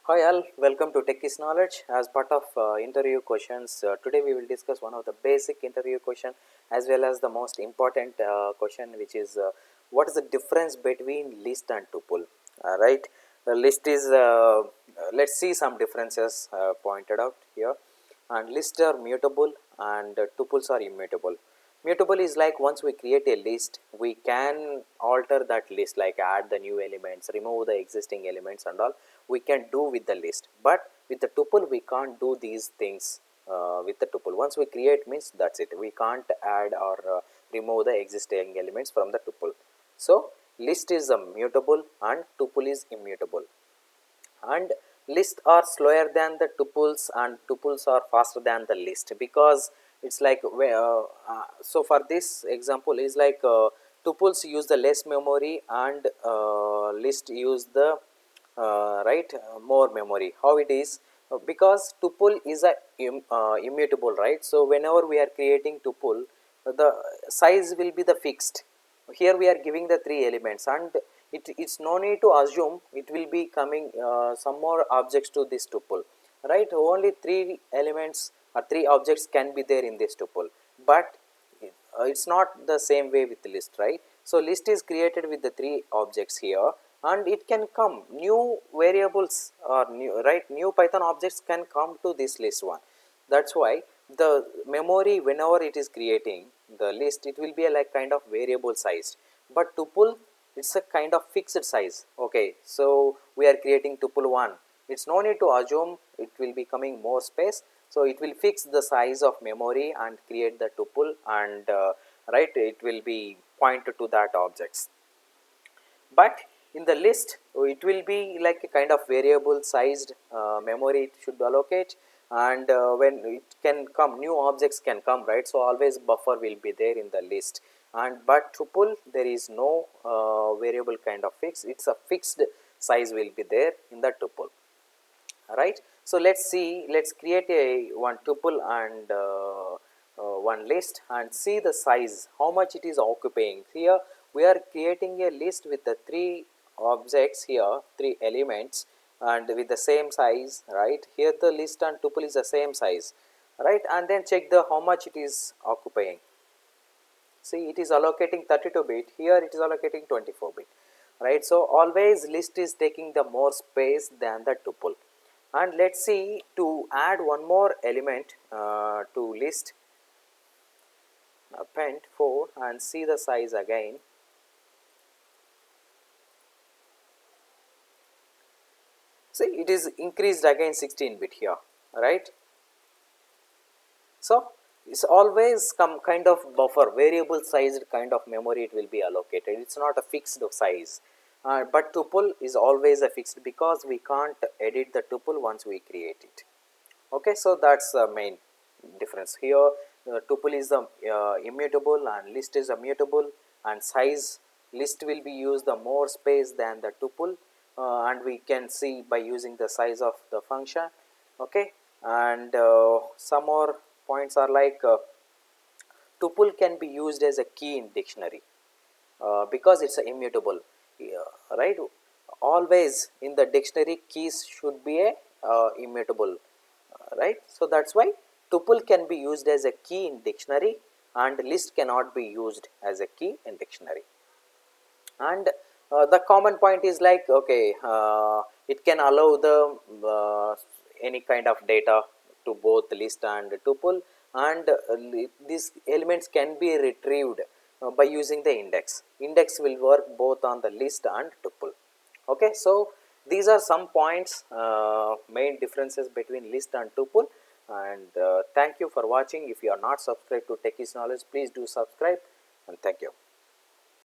Hi all, welcome to Techies Knowledge. As part of interview questions, today we will discuss one of the basic interview question as well as the most important question, which is what is the difference between list and tuple? Right, the list is let's see some differences pointed out here. And lists are mutable and tuples are immutable. Mutable is like once we create a list, we can alter that list, like add the new elements, remove the existing elements and all we can do with the list. But with the tuple we can't do these things with the tuple. Once we create means that's it. We can't add or remove the existing elements from the tuple. So list is a mutable and tuple is immutable. And lists are slower than the tuples and tuples are faster than the list, because it's like so for this example is like tuples use the less memory and list use the right more memory. How it is? Because tuple is a immutable, right? So whenever we are creating tuple, the size will be the fixed. Here we are giving the three elements, and it's no need to assume it will be coming some more objects to this tuple, right? Only three elements or three objects can be there in this tuple, but it's not the same way with list, right? So list is created with the three objects here, and it can come new variables or new, right, new Python objects can come to this list one. That's why the memory, whenever it is creating the list, it will be a like kind of variable sized, but tuple it's a kind of fixed size. Okay, so we are creating tuple 1, it's no need to assume it will be coming more space. So it will fix the size of memory and create the tuple, and right, it will be point to that objects. But in the list it will be like a kind of variable sized memory it should allocate, and when it can come new objects can come, right? So always buffer will be there in the list. And but tuple there is no variable kind of fix, it's a fixed size will be there in the tuple, right? So let's see, let's create a one tuple and one list and see the size, how much it is occupying. Here we are creating a list with the three objects here, three elements, and with the same size, right? Here the list and tuple is the same size, right? And then check the how much it is occupying. See, it is allocating 32 bit, here it is allocating 24 bit, right? So always list is taking the more space than the tuple. And let's see, to add one more element to list, append 4 and see the size again. See, it is increased again 16 bit here, right? So it's always some kind of buffer, variable sized kind of memory it will be allocated, it's not a fixed size. But tuple is always a fixed, because we can't edit the tuple once we create it. Okay, so that's the main difference here. Tuple is the immutable and list is immutable, and size, list will be used the more space than the tuple, and we can see by using the size of the function. Okay, and some more points are like tuple can be used as a key in dictionary because it's a immutable, right? Always in the dictionary keys should be a immutable, right? So that's why tuple can be used as a key in dictionary and list cannot be used as a key in dictionary. And the common point is like, okay, it can allow the any kind of data to both list and tuple, and these elements can be retrieved by using the index will work both on the list and tuple. Okay, so these are some points, main differences between list and tuple. And thank you for watching. If you are not subscribed to Techies Knowledge, please do subscribe, and thank you.